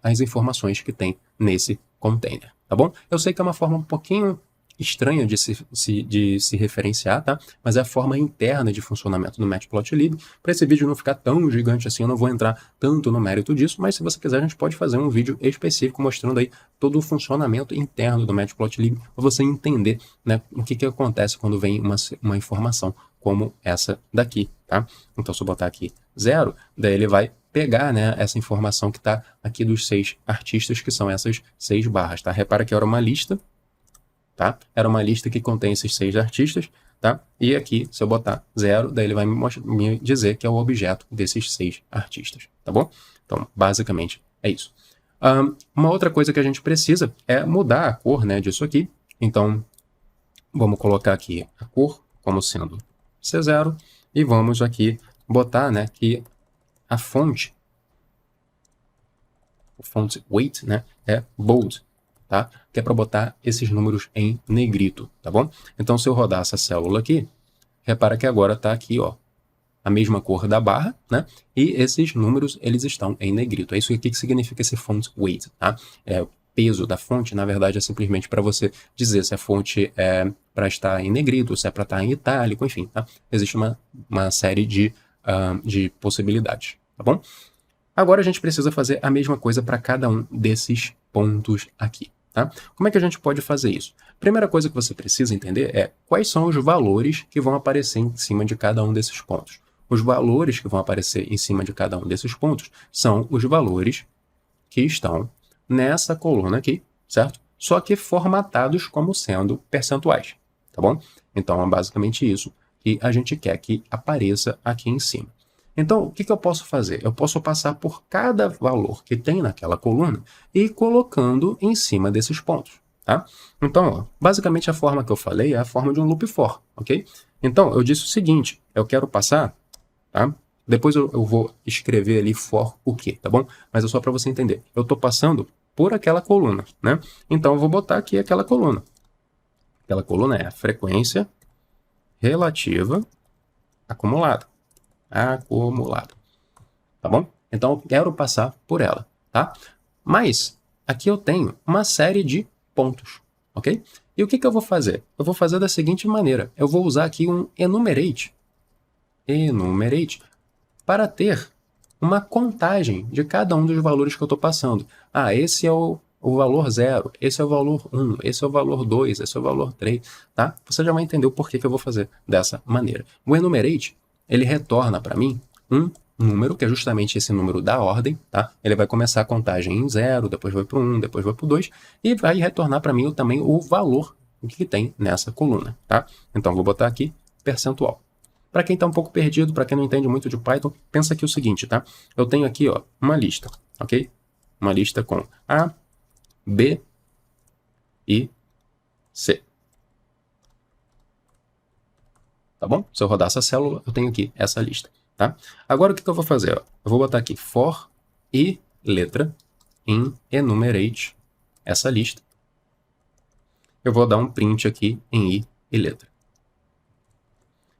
as informações que tem nesse container, tá bom? Eu sei que é uma forma um pouquinho estranha de se referenciar, tá? Mas é a forma interna de funcionamento do Matplotlib. Para esse vídeo não ficar tão gigante assim, eu não vou entrar tanto no mérito disso, mas se você quiser, a gente pode fazer um vídeo específico mostrando aí todo o funcionamento interno do Matplotlib, para você entender, né, o que acontece quando vem uma informação como essa daqui, tá? Então, se eu botar aqui 0, daí ele vai pegar, né, essa informação que está aqui dos 6 artistas, que são essas 6 barras, tá? Repara que era uma lista, tá? Era uma lista que contém esses 6 artistas, tá? E aqui, se eu botar 0, daí ele vai me dizer que é o objeto desses 6 artistas, tá bom? Então, basicamente, é isso. Uma outra coisa que a gente precisa é mudar a cor, né, disso aqui. Então, vamos colocar aqui a cor como sendo C0 e vamos aqui botar, né, que a fonte, o font weight, né, é bold, tá? Que é para botar esses números em negrito, tá bom? Então, se eu rodar essa célula aqui, repara que agora está aqui, ó, a mesma cor da barra, né? E esses números, eles estão em negrito. É isso aqui que significa esse font weight, tá? O peso da fonte, na verdade, é simplesmente para você dizer se a fonte é para estar em negrito, se é para estar em itálico, enfim, tá? Existe uma série de possibilidades, tá bom? Agora a gente precisa fazer a mesma coisa para cada um desses pontos aqui, tá? Como é que a gente pode fazer isso? Primeira coisa que você precisa entender é quais são os valores que vão aparecer em cima de cada um desses pontos. Os valores que vão aparecer em cima de cada um desses pontos são os valores que estão nessa coluna aqui, certo? Só que formatados como sendo percentuais, tá bom? Então é basicamente isso que a gente quer que apareça aqui em cima. Então, o que eu posso fazer? Eu posso passar por cada valor que tem naquela coluna e ir colocando em cima desses pontos, tá? Então, ó, basicamente a forma que eu falei é a forma de um loop for, ok? Então, eu disse o seguinte, eu quero passar, tá? Depois eu vou escrever ali for o quê, tá bom? Mas é só para você entender. Eu estou passando por aquela coluna, né? Então, eu vou botar aqui aquela coluna. Aquela coluna é a frequência relativa acumulada. Tá bom? Então, eu quero passar por ela, tá? Mas, aqui eu tenho uma série de pontos, ok? E o que eu vou fazer? Eu vou fazer da seguinte maneira. Eu vou usar aqui um enumerate para ter uma contagem de cada um dos valores que eu estou passando. Ah, esse é o o valor 0, esse é o valor 1, esse é o valor 2, esse é o valor 3, tá? Você já vai entender o porquê que eu vou fazer dessa maneira. O enumerate, ele retorna para mim um número, que é justamente esse número da ordem, tá? Ele vai começar a contagem em 0, depois vai para o 1, depois vai para o 2, e vai retornar para mim também o valor que tem nessa coluna, tá? Então, vou botar aqui percentual. Para quem está um pouco perdido, para quem não entende muito de Python, pensa aqui o seguinte, tá? Eu tenho aqui, ó, uma lista, ok? Uma lista com A, B e C. Tá bom? Se eu rodar essa célula, eu tenho aqui essa lista, tá? Agora, o que eu vou fazer? Ó? Eu vou botar aqui for e letra em enumerate essa lista. Eu vou dar um print aqui em i e letra.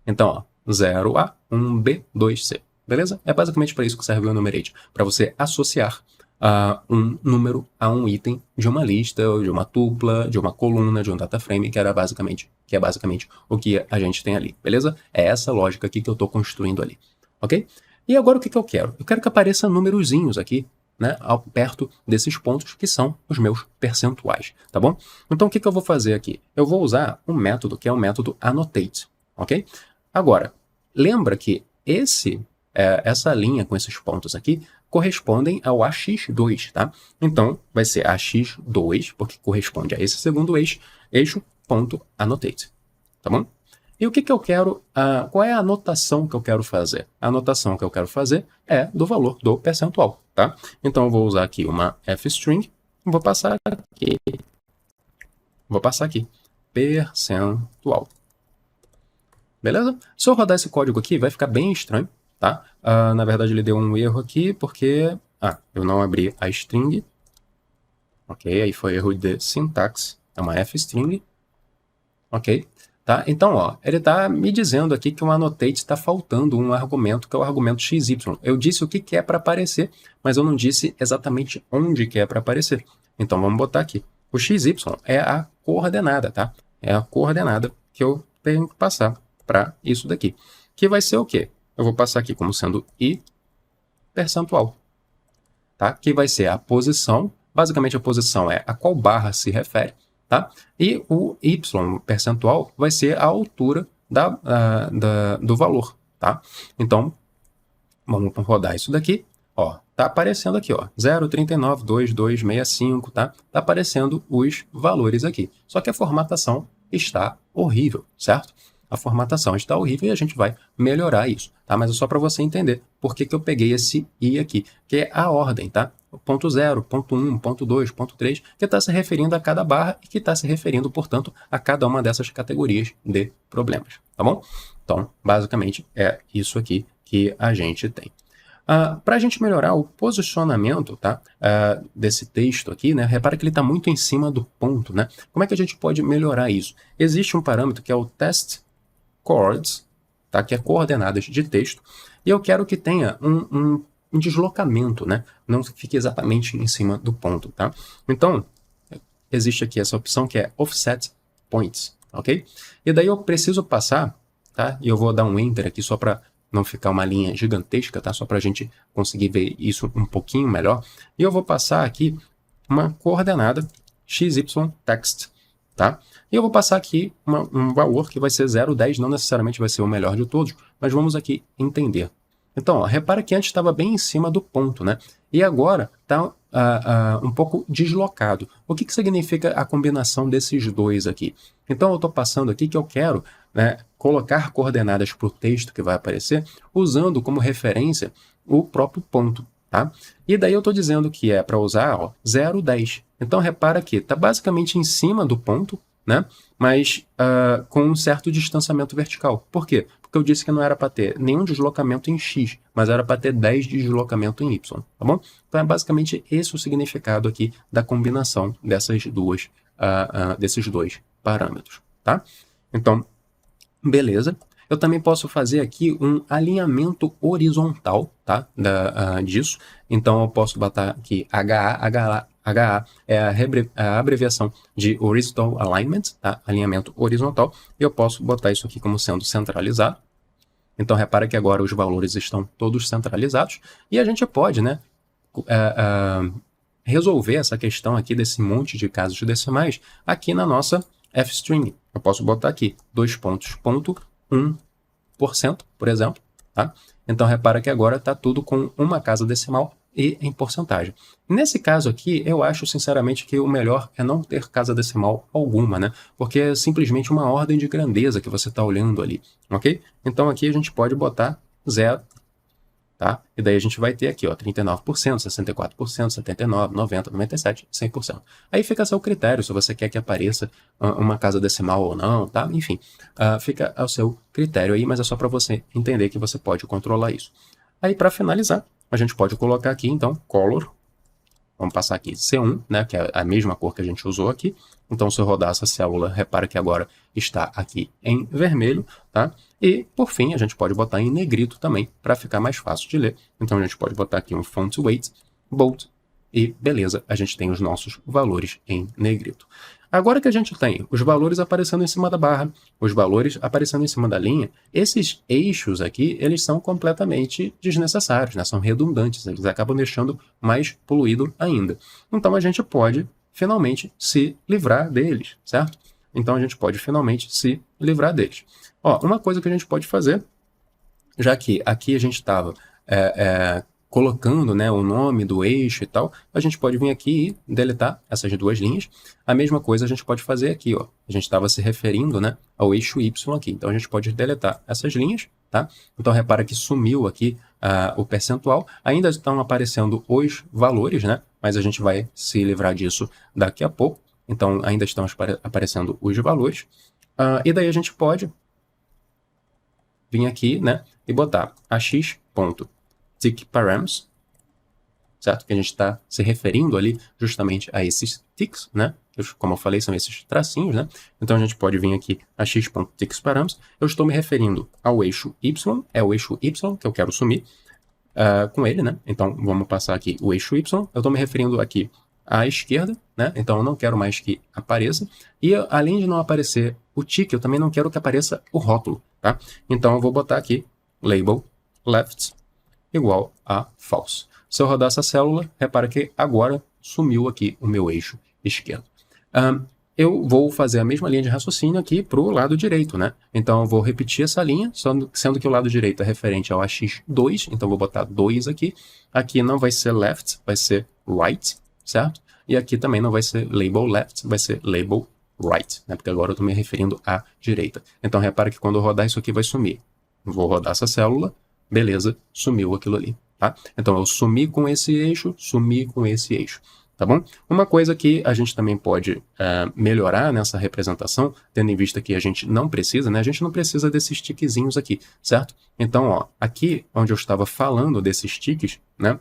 Então, ó, 0A, 1B, 2C. Beleza? É basicamente para isso que serve o enumerate, para você associar um número a um item de uma lista, ou de uma tupla, de uma coluna, de um data frame, que é basicamente o que a gente tem ali, beleza? É essa lógica aqui que eu estou construindo ali, ok? E agora o que eu quero? Eu quero que apareça númerozinhos aqui, né, perto desses pontos que são os meus percentuais, tá bom? Então o que eu vou fazer aqui? Eu vou usar um método que é o método annotate, ok? Agora, lembra que essa linha com esses pontos aqui correspondem ao AX2, tá? Então, vai ser AX2, porque corresponde a esse segundo eixo ponto annotate, tá bom? E o que eu quero, qual é a anotação que eu quero fazer? A anotação que eu quero fazer é do valor do percentual, tá? Então, eu vou usar aqui uma fstring, vou passar aqui, percentual. Beleza? Se eu rodar esse código aqui, vai ficar bem estranho, tá? Na verdade, ele deu um erro aqui, porque eu não abri a string. Ok, aí foi erro de sintaxe, é uma fstring. Ok, tá? Então, ó, ele está me dizendo aqui que o annotate está faltando um argumento, que é o argumento xy. Eu disse o que é para aparecer, mas eu não disse exatamente onde que é para aparecer. Então, vamos botar aqui. O xy é a coordenada, tá? É a coordenada que eu tenho que passar para isso daqui. Que vai ser o quê? Eu vou passar aqui como sendo i percentual, tá? Que vai ser a posição, basicamente a posição é a qual barra se refere, tá? E o y percentual vai ser a altura do valor, tá? Então, vamos rodar isso daqui, ó, tá aparecendo aqui, ó, 0,392265, tá? Tá aparecendo os valores aqui, só que a formatação está horrível, certo? A formatação está horrível e a gente vai melhorar isso, tá? Mas é só para você entender por que eu peguei esse i aqui, que é a ordem, tá? Ponto 0, ponto 1, ponto 2, ponto 3, que está se referindo a cada barra e que está se referindo, portanto, a cada uma dessas categorias de problemas, tá bom? Então, basicamente, é isso aqui que a gente tem. Para a gente melhorar o posicionamento, tá, desse texto aqui, né, repara que ele está muito em cima do ponto, né? Como é que a gente pode melhorar isso? Existe um parâmetro que é o test chords, tá, que é coordenadas de texto, e eu quero que tenha um deslocamento, né? Não fique exatamente em cima do ponto, tá? Então, existe aqui essa opção que é offset points, ok? E daí eu preciso passar, tá? E eu vou dar um enter aqui só para não ficar uma linha gigantesca, tá? Só para a gente conseguir ver isso um pouquinho melhor. E eu vou passar aqui uma coordenada xy text, tá? E eu vou passar aqui um valor que vai ser 0,10, não necessariamente vai ser o melhor de todos, mas vamos aqui entender. Então, ó, repara que antes estava bem em cima do ponto, né? E agora está um pouco deslocado. O que significa a combinação desses dois aqui? Então, eu estou passando aqui que eu quero, né, colocar coordenadas para o texto que vai aparecer, usando como referência o próprio ponto, tá? E daí eu estou dizendo que é para usar 0,10. Então, repara que está basicamente em cima do ponto, né? Mas com um certo distanciamento vertical. Por quê? Porque eu disse que não era para ter nenhum deslocamento em X, mas era para ter 10 de deslocamento em Y, tá bom? Então é basicamente esse o significado aqui da combinação desses dois parâmetros, tá? Então, beleza. Eu também posso fazer aqui um alinhamento horizontal, tá? Disso. Então eu posso botar aqui HA é a abreviação de Horizontal Alignment, tá? Alinhamento horizontal, e eu posso botar isso aqui como sendo centralizado. Então, repara que agora os valores estão todos centralizados, e a gente pode, né, resolver essa questão aqui desse monte de casos decimais aqui na nossa fstring. Eu posso botar aqui 2 pontos, ponto 1%, por exemplo, tá? Então, repara que agora está tudo com uma casa decimal e em porcentagem. Nesse caso aqui, eu acho, sinceramente, que o melhor é não ter casa decimal alguma, né? Porque é simplesmente uma ordem de grandeza que você está olhando ali, ok? Então, aqui a gente pode botar 0, tá? E daí a gente vai ter aqui, ó, 39%, 64%, 79%, 90%, 97%, 100%. Aí fica a seu critério, se você quer que apareça uma casa decimal ou não, tá? Enfim, fica ao seu critério aí, mas é só para você entender que você pode controlar isso. Aí, para finalizar, a gente pode colocar aqui, então, color. Vamos passar aqui C1, né, que é a mesma cor que a gente usou aqui. Então, se eu rodar essa célula, repara que agora está aqui em vermelho, tá? E, por fim, a gente pode botar em negrito também, para ficar mais fácil de ler. Então, a gente pode botar aqui um font weight, bold, e beleza, a gente tem os nossos valores em negrito. Agora que a gente tem os valores aparecendo em cima da barra, os valores aparecendo em cima da linha, esses eixos aqui, eles são completamente desnecessários, né? São redundantes, eles acabam deixando mais poluído ainda. Então a gente pode finalmente se livrar deles, certo? Então a gente pode finalmente se livrar deles. Ó, uma coisa que a gente pode fazer, já que aqui a gente estava colocando, né, o nome do eixo e tal, a gente pode vir aqui e deletar essas duas linhas. A mesma coisa a gente pode fazer aqui, ó. A gente estava se referindo, né, ao eixo Y aqui. Então a gente pode deletar essas linhas, tá? Então repara que sumiu aqui o percentual. Ainda estão aparecendo os valores, né? Mas a gente vai se livrar disso daqui a pouco. Então ainda estão aparecendo os valores. E daí a gente pode vir aqui, né, e botar ax.tickParams, certo? Que a gente está se referindo ali justamente a esses ticks, né? Como eu falei, são esses tracinhos, né? Então a gente pode vir aqui a x.tickParams. Eu estou me referindo ao eixo y, é o eixo y que eu quero sumir com ele, né? Então vamos passar aqui o eixo y. Eu estou me referindo aqui à esquerda, né? Então eu não quero mais que apareça. E além de não aparecer o tick, eu também não quero que apareça o rótulo, tá? Então eu vou botar aqui label left igual a false. Se eu rodar essa célula, repara que agora sumiu aqui o meu eixo esquerdo. Eu vou fazer a mesma linha de raciocínio aqui para o lado direito, né? Então eu vou repetir essa linha, sendo que o lado direito é referente ao AX2, então eu vou botar 2 aqui. Aqui não vai ser left, vai ser right, certo? E aqui também não vai ser label left, vai ser label right, né? Porque agora eu estou me referindo à direita. Então repara que quando eu rodar isso aqui vai sumir. Vou rodar essa célula, beleza, sumiu aquilo ali, tá? Então eu sumi com esse eixo, sumi com esse eixo, tá bom? Uma coisa que a gente também pode melhorar nessa representação, tendo em vista que a gente não precisa, né? A gente não precisa desses tiquezinhos aqui, certo? Então, ó, aqui onde eu estava falando desses tiques, né?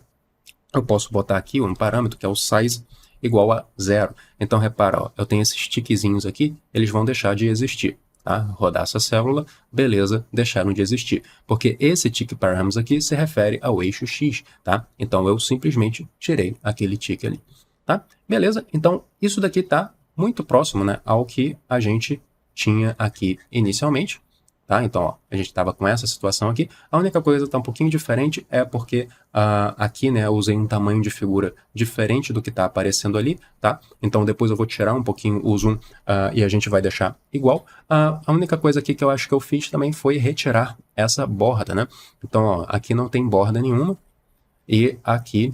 Eu posso botar aqui um parâmetro que é o size igual a 0. Então, repara, ó, eu tenho esses tiquezinhos aqui, eles vão deixar de existir. Tá? Rodar essa célula, beleza, deixaram de existir. Porque esse tickParams aqui se refere ao eixo X, tá? Então eu simplesmente tirei aquele tick ali, tá? Beleza? Então isso daqui tá muito próximo, né, ao que a gente tinha aqui inicialmente. Tá? Então, ó, a gente estava com essa situação aqui. A única coisa que está um pouquinho diferente é porque aqui, né, eu usei um tamanho de figura diferente do que está aparecendo ali, tá? Então, depois eu vou tirar um pouquinho o zoom e a gente vai deixar igual. A única coisa aqui que eu acho que eu fiz também foi retirar essa borda, né? Então, ó, aqui não tem borda nenhuma e aqui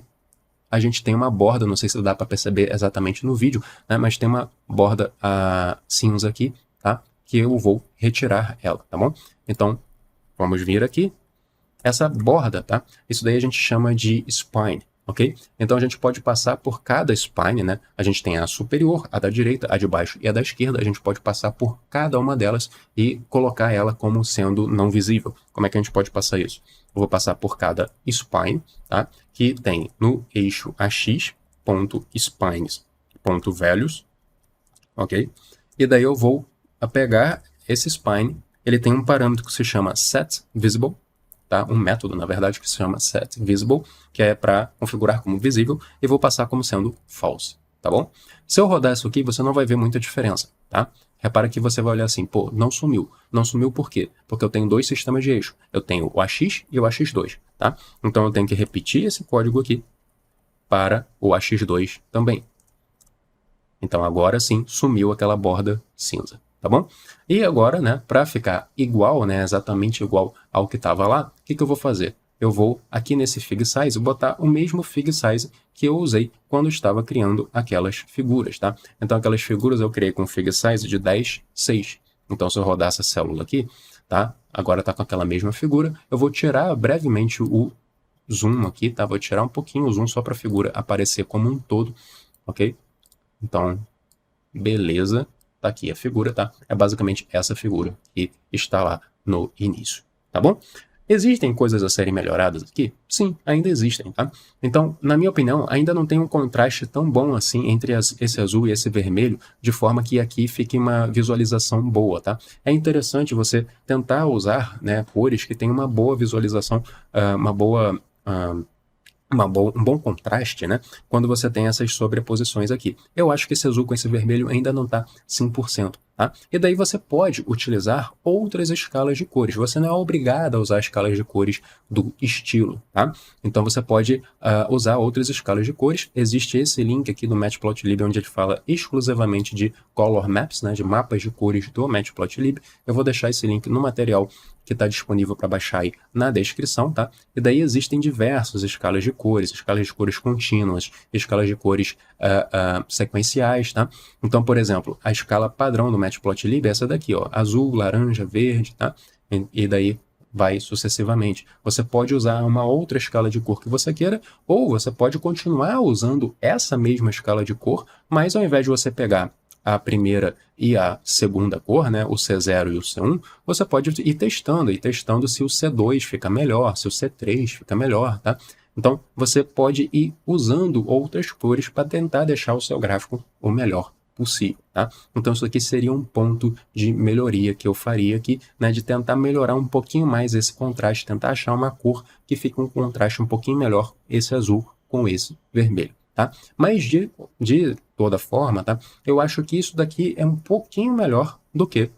a gente tem uma borda, não sei se dá para perceber exatamente no vídeo, né? Mas tem uma borda cinza aqui, tá? Que eu vou retirar ela, tá bom? Então, vamos vir aqui. Essa borda, tá? Isso daí a gente chama de spine, ok? Então, a gente pode passar por cada spine, né? A gente tem a superior, a da direita, a de baixo e a da esquerda. A gente pode passar por cada uma delas e colocar ela como sendo não visível. Como é que a gente pode passar isso? Eu vou passar por cada spine, tá? Que tem no eixo ax.spines.values, ok? E daí eu vou pegar esse spine, ele tem um parâmetro que se chama setVisible, tá? Um método, na verdade, que se chama setVisible, que é para configurar como visível, e vou passar como sendo false, tá bom? Se eu rodar isso aqui, você não vai ver muita diferença, tá? Repara que você vai olhar assim, pô, não sumiu. Não sumiu por quê? Porque eu tenho dois sistemas de eixo. Eu tenho o AX e o AX2, tá? Então eu tenho que repetir esse código aqui, para o AX2 também. Então agora sim sumiu aquela borda cinza, tá bom? E agora, né, para ficar igual, né, exatamente igual ao que estava lá, o que eu vou fazer? Eu vou aqui nesse Fig Size botar o mesmo Fig Size que eu usei quando estava criando aquelas figuras, tá? Então aquelas figuras eu criei com Fig Size de 10:6. Então se eu rodar essa célula aqui, tá? Agora está com aquela mesma figura, eu vou tirar brevemente o zoom aqui, tá? Vou tirar um pouquinho o zoom só para a figura aparecer como um todo, ok? Então, beleza, tá aqui a figura, tá? É basicamente essa figura que está lá no início, tá bom? Existem coisas a serem melhoradas aqui? Sim, ainda existem, tá? Então, na minha opinião, ainda não tem um contraste tão bom assim entre esse azul e esse vermelho, de forma que aqui fique uma visualização boa, tá? É interessante você tentar usar, né, cores que tenham uma boa visualização, um bom contraste, né? Quando você tem essas sobreposições aqui. Eu acho que esse azul com esse vermelho ainda não está 100%, tá? E daí você pode utilizar outras escalas de cores. Você não é obrigado a usar escalas de cores do estilo, tá? Então você pode usar outras escalas de cores. Existe esse link aqui do Matplotlib, onde ele fala exclusivamente de color maps, né? De mapas de cores do Matplotlib. Eu vou deixar esse link no material que está disponível para baixar aí na descrição, tá? E daí existem diversas escalas de cores contínuas, escalas de cores sequenciais, tá? Então, por exemplo, a escala padrão do Matplotlib é essa daqui, ó, azul, laranja, verde, tá? E daí vai sucessivamente. Você pode usar uma outra escala de cor que você queira, ou você pode continuar usando essa mesma escala de cor, mas ao invés de você pegar a primeira e a segunda cor, né, o C0 e o C1, você pode ir testando se o C2 fica melhor, se o C3 fica melhor, tá? Então, você pode ir usando outras cores para tentar deixar o seu gráfico o melhor possível, tá? Então, isso aqui seria um ponto de melhoria que eu faria aqui, né, de tentar melhorar um pouquinho mais esse contraste, tentar achar uma cor que fique um contraste um pouquinho melhor, esse azul com esse vermelho. Tá? Mas de toda forma, tá? Eu acho que isso daqui é um pouquinho melhor do que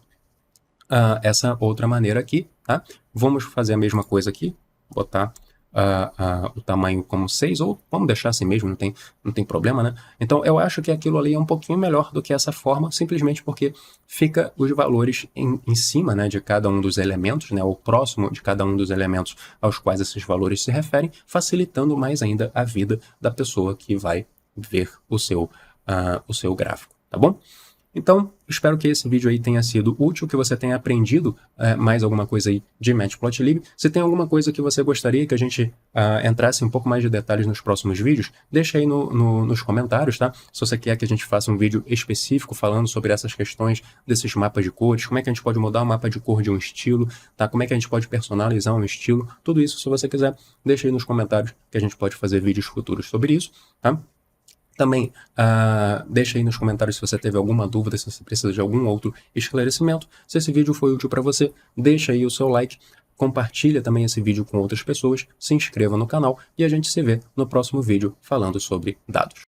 essa outra maneira aqui. Tá? Vamos fazer a mesma coisa aqui, botar o tamanho como 6, ou vamos deixar assim mesmo, não tem problema, né? Então eu acho que aquilo ali é um pouquinho melhor do que essa forma, simplesmente porque fica os valores em cima, né, de cada um dos elementos, né, ou próximo de cada um dos elementos aos quais esses valores se referem, facilitando mais ainda a vida da pessoa que vai ver o seu gráfico, tá bom? Então, espero que esse vídeo aí tenha sido útil, que você tenha aprendido mais alguma coisa aí de Matplotlib. Se tem alguma coisa que você gostaria que a gente entrasse um pouco mais de detalhes nos próximos vídeos, deixa aí nos comentários, tá? Se você quer que a gente faça um vídeo específico falando sobre essas questões desses mapas de cores, como é que a gente pode mudar o mapa de cor de um estilo, tá? Como é que a gente pode personalizar um estilo, tudo isso, se você quiser, deixa aí nos comentários que a gente pode fazer vídeos futuros sobre isso, tá? Também deixa aí nos comentários se você teve alguma dúvida, se você precisa de algum outro esclarecimento. Se esse vídeo foi útil para você, deixa aí o seu like, compartilha também esse vídeo com outras pessoas, se inscreva no canal e a gente se vê no próximo vídeo falando sobre dados.